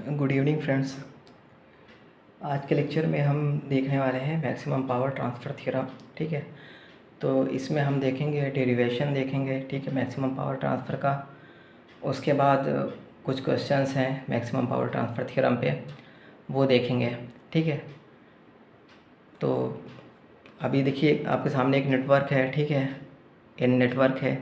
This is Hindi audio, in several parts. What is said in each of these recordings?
Good evening friends. आज के लेक्चर में हम देखने वाले हैं मैक्सिमम पावर ट्रांसफ़र थ्योरम। ठीक है, तो इसमें हम देखेंगे डेरिवेशन देखेंगे। ठीक है, मैक्सिमम पावर ट्रांसफ़र का। उसके बाद कुछ क्वेश्चंस हैं मैक्सिमम पावर ट्रांसफ़र थ्योरम पे, वो देखेंगे। ठीक है, तो अभी देखिए आपके सामने एक नेटवर्क है। ठीक है, एन नेटवर्क है,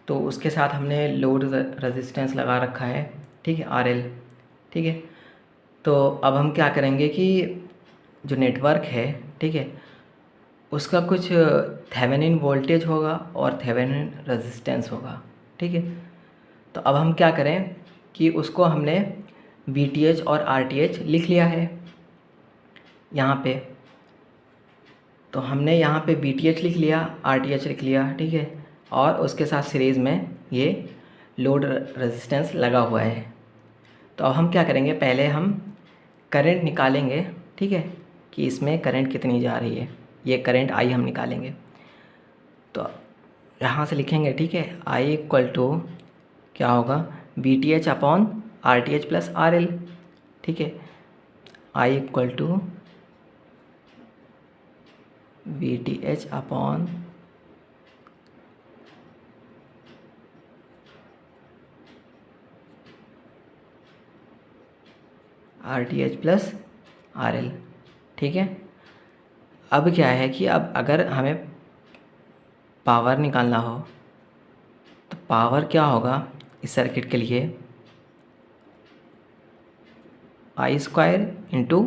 तो उसके साथ हमने लोड रेजिस्टेंस लगा रखा है। ठीक है, RL। ठीक है, तो अब हम क्या करेंगे कि जो नेटवर्क है, ठीक है, उसका कुछ थेवेनिन वोल्टेज होगा और थेवेनिन रेजिस्टेंस होगा। ठीक है, तो अब हम क्या करें कि उसको हमने VTH और RTH लिख लिया है यहाँ पे। तो हमने यहाँ पे VTH लिख लिया, RTH लिख लिया। ठीक है, और उसके साथ सीरीज़ में ये लोड रेजिस्टेंस लगा हुआ है। तो अब हम क्या करेंगे, पहले हम करंट निकालेंगे। ठीक है, कि इसमें करंट कितनी जा रही है, ये करंट I हम निकालेंगे। तो यहाँ से लिखेंगे। ठीक है, I इक्वल टू क्या होगा, VTH upon RTH plus RL। ठीक है, I equal to VTH upon RTH plus RL। ठीक है, अब क्या है कि अब अगर हमें पावर निकालना हो तो पावर क्या होगा इस सर्किट के लिए, I स्क्वायर इंटू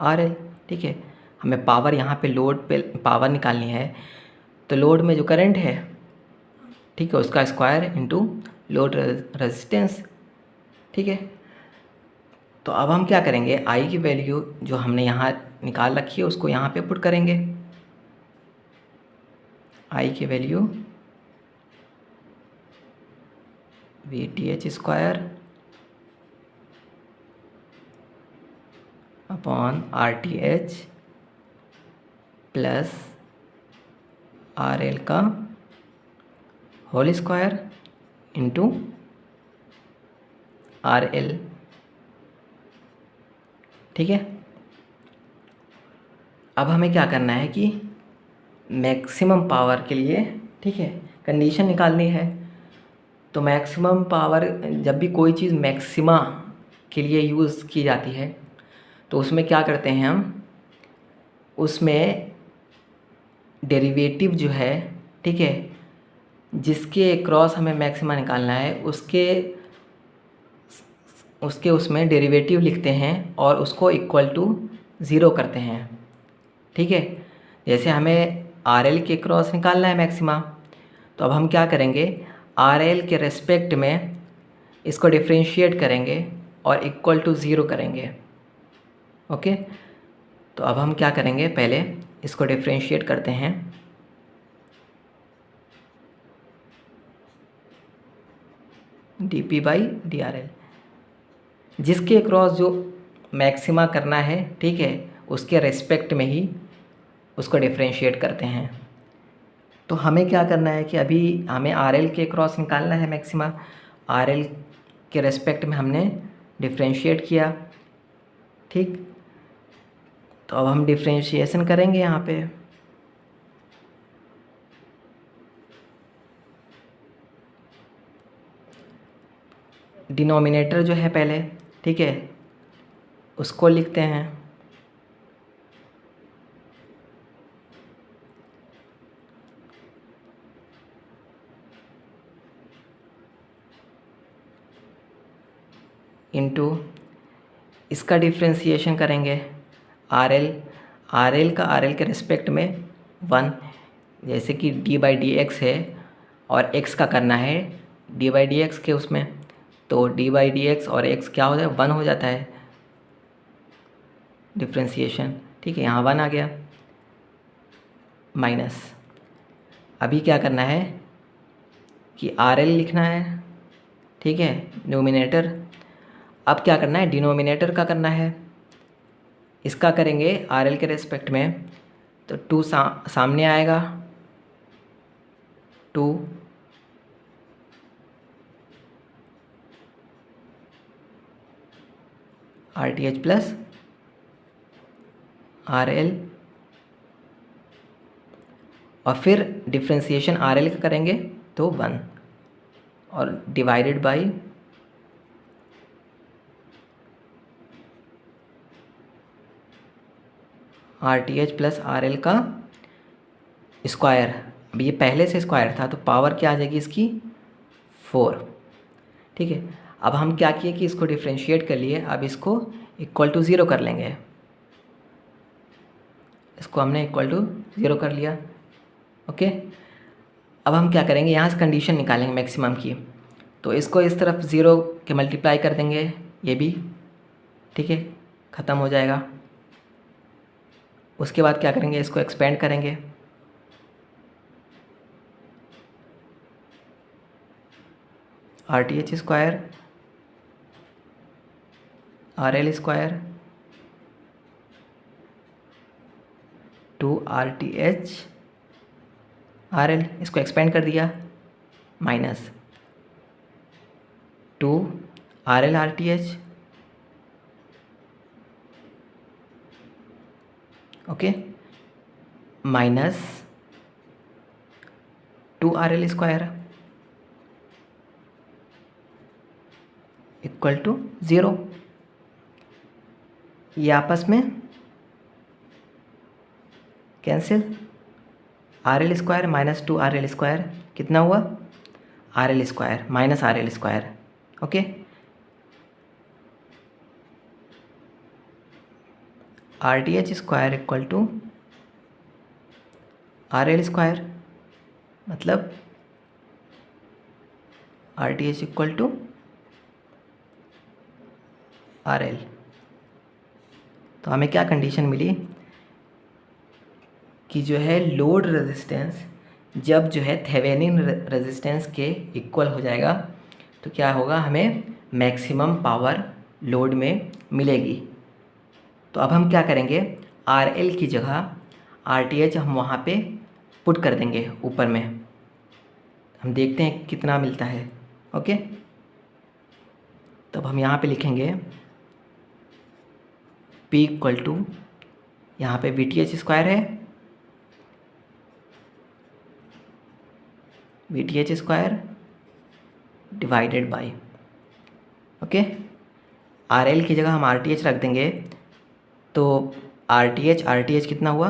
RL। ठीक है, हमें पावर यहाँ पे लोड पे पावर निकालनी है, तो लोड में जो करंट है, ठीक है, उसका स्क्वायर इंटू लोड रेजिस्टेंस। ठीक है, तो अब हम क्या करेंगे, I की वैल्यू जो हमने यहाँ निकाल रखी है उसको यहाँ पे पुट करेंगे। I की value VTH square upon RTH plus RL का होल स्क्वायर इंटू RL। ठीक है, अब हमें क्या करना है कि मैक्सिमम पावर के लिए, ठीक है, कंडीशन निकालनी है। तो मैक्सिमम पावर, जब भी कोई चीज़ मैक्सिमा के लिए यूज़ की जाती है तो उसमें क्या करते हैं हम, उसमें डेरिवेटिव जो है, ठीक है, जिसके क्रॉस हमें मैक्सिमा निकालना है उसके उसके उसमें डेरिवेटिव लिखते हैं और उसको इक्वल टू ज़ीरो करते हैं। ठीक है, जैसे हमें RL के क्रॉस निकालना है मैक्सिमा, तो अब हम क्या करेंगे, RL के रेस्पेक्ट में इसको डिफरेंशिएट करेंगे और इक्वल टू ज़ीरो करेंगे। ओके, तो अब हम क्या करेंगे, पहले इसको डिफरेंशिएट करते हैं। dP/dRL, जिसके क्रॉस जो मैक्सिमा करना है, ठीक है, उसके रेस्पेक्ट में ही उसको डिफरेंशिएट करते हैं। तो हमें क्या करना है कि अभी हमें RL के क्रॉस निकालना है मैक्सिमा, RL के रेस्पेक्ट में हमने डिफरेंशिएट किया। ठीक, तो अब हम डिफरेंशिएशन करेंगे यहाँ पे। डिनोमिनेटर जो है पहले, ठीक है, उसको लिखते हैं इनटू, इसका डिफरेंशिएशन करेंगे RL का RL के रिस्पेक्ट में 1, जैसे कि d/dx है और x का करना है d/dx के उसमें, तो d/dx और x क्या हो जाए, 1 हो जाता है डिफरेंशिएशन। ठीक है, यहाँ 1 आ गया माइनस। अभी क्या करना है कि RL लिखना है, ठीक है, न्यूमिनेटर। अब क्या करना है, डिनोमिनेटर का करना है, इसका करेंगे RL के रेस्पेक्ट में, तो 2 सामने आएगा, 2 RTH प्लस RL, और फिर डिफ्रेंसिएशन RL का करेंगे तो 1 और divided by RTH plus RL का स्क्वायर। अब ये पहले से स्क्वायर था तो पावर क्या आ जाएगी इसकी 4। ठीक है, अब हम क्या किए कि इसको डिफ्रेंशिएट कर लिए, अब इसको इक्वल टू 0 कर लेंगे। इसको हमने इक्वल टू 0 कर लिया। ओके, अब हम क्या करेंगे, यहाँ से कंडीशन निकालेंगे मैक्सिमम की, तो इसको इस तरफ 0 के मल्टीप्लाई कर देंगे, ये भी ठीक है ख़त्म हो जाएगा। उसके बाद क्या करेंगे, इसको एक्सपेंड करेंगे, RTH square RL square two RTH RL, इसको एक्सपेंड कर दिया, minus 2 RL RTH, okay, minus 2 RL square equal to 0। ये आपस में cancel, RL square minus 2 RL square कितना हुआ, RL square minus RL square. Okay, RTH square equal to RL square, मतलब RTH इक्वल टू RL। तो हमें क्या कंडीशन मिली कि जो है लोड रेजिस्टेंस जब जो है थेवेनिन रेजिस्टेंस के इक्वल हो जाएगा तो क्या होगा, हमें मैक्सिमम पावर लोड में मिलेगी। तो अब हम क्या करेंगे, RL की जगह RTH हम वहाँ पे पुट कर देंगे ऊपर में, हम देखते हैं कितना मिलता है। ओके, तब हम यहाँ पे लिखेंगे P इक्वल टू, यहाँ पे VTH स्क्वायर है, VTH square divided by, okay, RL की जगह हम RTH रख देंगे, तो RTH कितना हुआ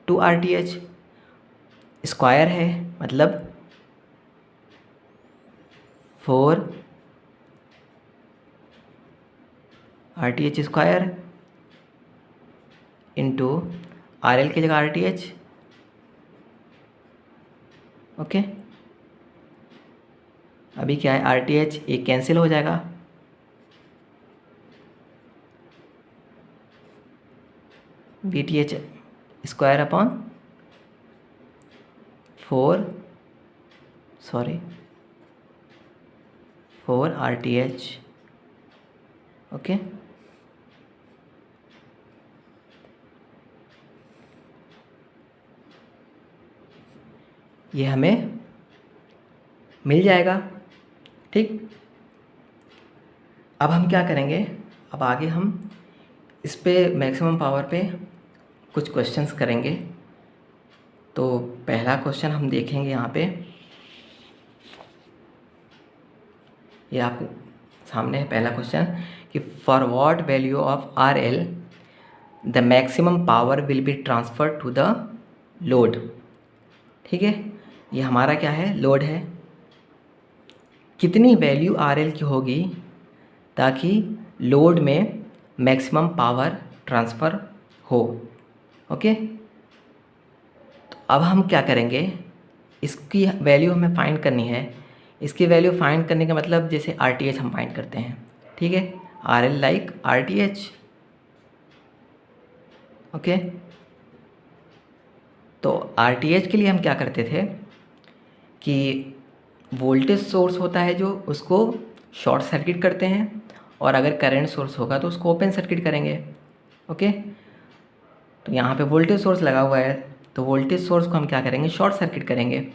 2 RTH स्क्वायर है, मतलब 4 RTH स्क्वायर इंटू RL की जगह RTH, ओके। अभी क्या है, RTH एक कैंसिल हो जाएगा, VTH square upon 4 RTH, okay. ये हमें मिल जाएगा, ठीक। अब हम क्या करेंगे, अब आगे हम इस पे मैक्सिमम पावर पे कुछ क्वेश्चंस करेंगे। तो पहला क्वेश्चन हम देखेंगे यहाँ पे, ये आप सामने है पहला क्वेश्चन कि for what value of RL the maximum power will be transfer to the load. ठीक है, ये हमारा क्या है, लोड है, कितनी वैल्यू RL की होगी ताकि लोड में मैक्सिमम पावर ट्रांसफ़र हो। ओके, तो अब हम क्या करेंगे, इसकी वैल्यू हमें फाइंड करनी है। इसकी वैल्यू फाइंड करने का मतलब जैसे RTH हम फाइंड करते हैं, ठीक है, RL लाइक RTH, ओके। तो RTH के लिए हम क्या करते थे कि वोल्टेज सोर्स होता है जो, उसको शॉर्ट सर्किट करते हैं, और अगर करंट सोर्स होगा तो उसको ओपन सर्किट करेंगे। ओके, तो यहाँ पे वोल्टेज सोर्स लगा हुआ है, तो वोल्टेज सोर्स को हम क्या करेंगे, शॉर्ट सर्किट करेंगे।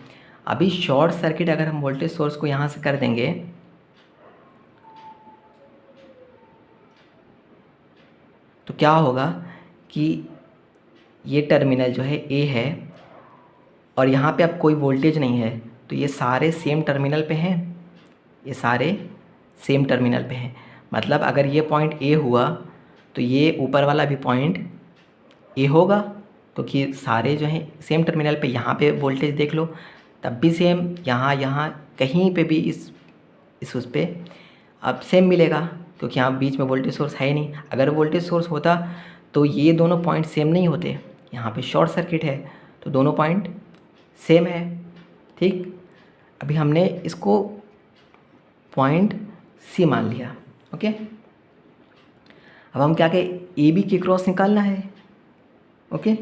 अभी शॉर्ट सर्किट अगर हम वोल्टेज सोर्स को यहाँ से कर देंगे तो क्या होगा कि ये टर्मिनल जो है ए है और यहाँ पे अब कोई वोल्टेज नहीं है, तो ये सारे सेम टर्मिनल पे हैं, ये सारे सेम टर्मिनल पे हैं। मतलब अगर ये पॉइंट ए हुआ तो ये ऊपर वाला भी पॉइंट ए होगा, क्योंकि सारे जो हैं सेम टर्मिनल पे। यहाँ पे वोल्टेज देख लो तब भी सेम, यहाँ कहीं पे भी इस उस पे अब सेम मिलेगा, क्योंकि यहाँ बीच में वोल्टेज सोर्स है ही नहीं। अगर वोल्टेज सोर्स होता तो ये दोनों पॉइंट सेम नहीं होते, यहाँ पे शॉर्ट सर्किट है तो दोनों पॉइंट सेम है। ठीक, अभी हमने इसको पॉइंट सी मान लिया। ओके, अब हम क्या कहें, ए बी के क्रॉस निकालना है। ओके,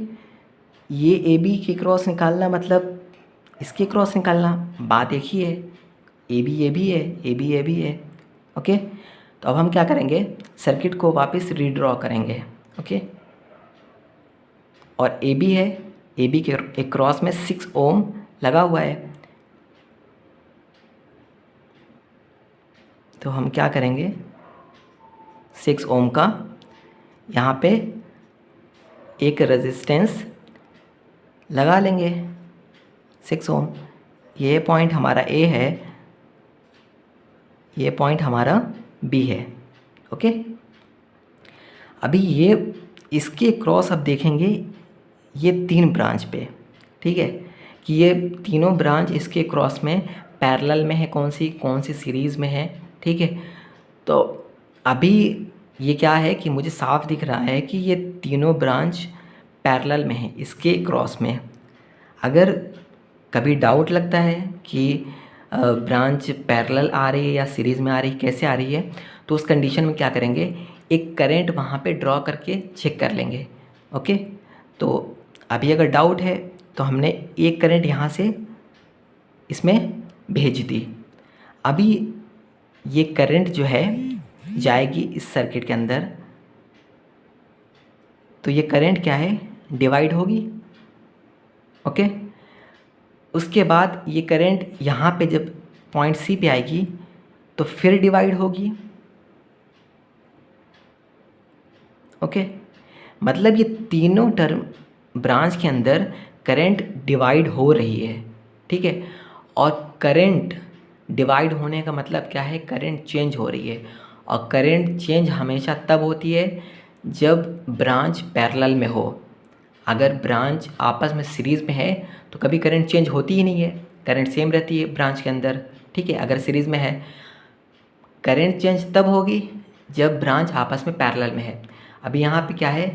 ये ए बी के क्रॉस निकालना मतलब इसके क्रॉस निकालना, बात एक ही है। ए बी है, ए बी है। ओके, तो अब हम क्या करेंगे, सर्किट को वापस रीड्रॉ करेंगे। ओके, और ए बी है, ए बी के एक क्रॉस में 6 ओम लगा हुआ है। तो हम क्या करेंगे, 6 ओम का यहाँ पे एक रेजिस्टेंस लगा लेंगे 6 ओम। ये पॉइंट हमारा ए है, ये पॉइंट हमारा बी है। ओके, अभी ये इसके क्रॉस अब देखेंगे ये 3 ब्रांच पे। ठीक है, कि ये तीनों ब्रांच इसके क्रॉस में पैरेलल में है, कौन सी सीरीज़ में है। ठीक है, तो अभी ये क्या है कि मुझे साफ दिख रहा है कि ये तीनों ब्रांच पैरेलल में है इसके क्रॉस में। अगर कभी डाउट लगता है कि ब्रांच पैरेलल आ रही है या सीरीज़ में आ रही है, कैसे आ रही है, तो उस कंडीशन में क्या करेंगे, एक करंट वहाँ पे ड्रॉ करके चेक कर लेंगे। ओके, तो अभी अगर डाउट है तो हमने एक करंट यहाँ से इसमें भेज दी। अभी ये करंट जो है जाएगी इस सर्किट के अंदर, तो ये करंट क्या है, डिवाइड होगी। ओके, उसके बाद ये करंट यहाँ पे जब पॉइंट सी पे आएगी तो फिर डिवाइड होगी। ओके, मतलब ये तीनों टर्म ब्रांच के अंदर करंट डिवाइड हो रही है। ठीक है, और करंट डिवाइड होने का मतलब क्या है, करंट चेंज हो रही है। और करंट चेंज हमेशा तब होती है जब ब्रांच पैरेलल में हो। अगर ब्रांच आपस में सीरीज़ में है तो कभी करंट चेंज होती ही नहीं है, करंट सेम रहती है ब्रांच के अंदर। ठीक है, अगर सीरीज़ में है, करंट चेंज तब होगी जब ब्रांच आपस में पैरेलल में है। अभी यहाँ पे क्या है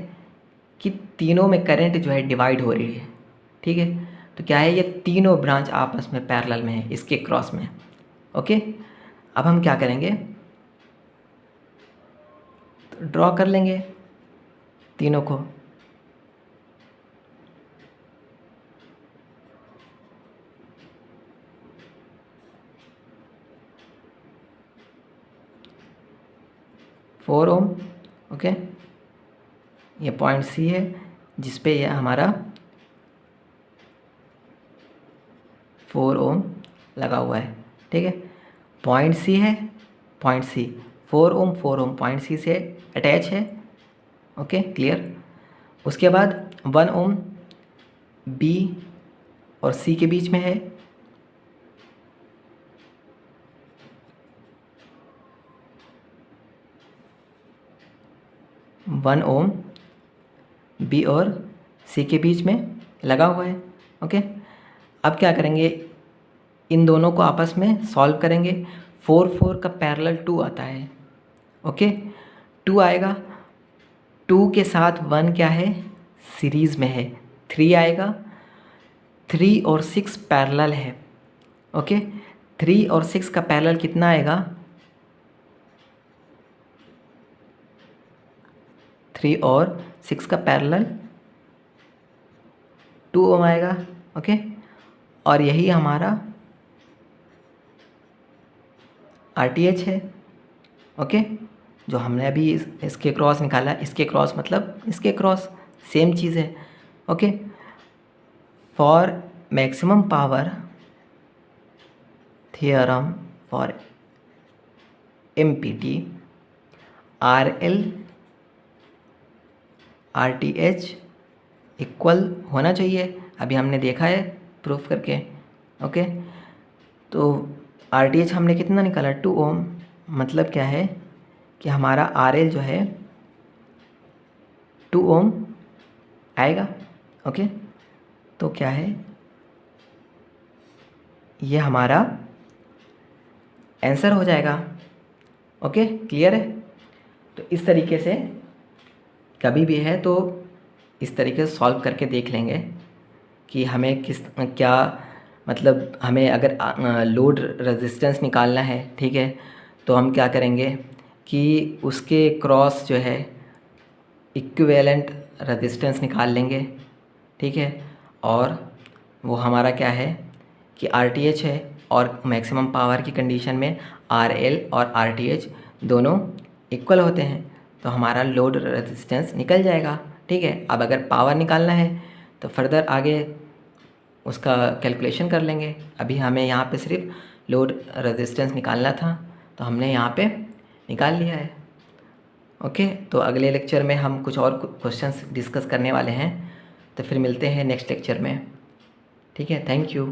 कि तीनों में करंट जो है डिवाइड हो रही है। ठीक है, तो क्या है, ये तीनों ब्रांच आपस में पैरेलल में है इसके क्रॉस में। ओके, अब हम क्या करेंगे, तो ड्रॉ कर लेंगे तीनों को। Four ohm. ओके, ये पॉइंट सी है जिस पे ये हमारा 4 ओम लगा हुआ है। ठीक है, पॉइंट सी है, पॉइंट सी 4 ओम पॉइंट सी से अटैच है। Okay, clear. उसके बाद 1 ओम बी और सी के बीच में है। 1 ओम बी और सी के बीच में लगा हुआ है। ओके, अब क्या करेंगे, इन दोनों को आपस में सॉल्व करेंगे। 4 का पैरेलल 2 आता है। ओके, 2 आएगा, 2 के साथ 1 क्या है, सीरीज़ में है, 3 आएगा। 3 और 6 पैरेलल है। ओके, 3 और 6 का पैरेलल कितना आएगा, 3 और 6 का पैरेलल 2 ओम आएगा। ओके, और यही हमारा RTH है। ओके, जो हमने अभी इसके क्रॉस निकाला, इसके क्रॉस मतलब इसके क्रॉस, सेम चीज़ है। Okay, for maximum power theorem for MPT, RL RTH equal होना चाहिए, अभी हमने देखा है प्रूफ करके। ओके, तो RTH हमने कितना निकाला 2 ओम, मतलब क्या है कि हमारा RL जो है 2 ओम आएगा। ओके, तो क्या है, ये हमारा आंसर हो जाएगा। ओके, क्लियर है। तो इस तरीके से कभी भी है तो इस तरीके से सॉल्व करके देख लेंगे कि हमें किस क्या, मतलब हमें अगर लोड रेजिस्टेंस निकालना है, ठीक है, तो हम क्या करेंगे कि उसके क्रॉस जो है इक्विवेलेंट रेजिस्टेंस निकाल लेंगे, ठीक है। और वो हमारा क्या है कि RTH है, और मैक्सिमम पावर की कंडीशन में RL और RTH दोनों इक्वल होते हैं, तो हमारा लोड रेजिस्टेंस निकल जाएगा, ठीक है। अब अगर पावर निकालना है तो फर्दर आगे उसका कैलकुलेशन कर लेंगे। अभी हमें यहाँ पे सिर्फ लोड रेजिस्टेंस निकालना था, तो हमने यहाँ पे निकाल लिया है। ओके, तो अगले लेक्चर में हम कुछ और क्वेश्चंस डिस्कस करने वाले हैं, तो फिर मिलते हैं नेक्स्ट लेक्चर में। ठीक है, थैंक यू।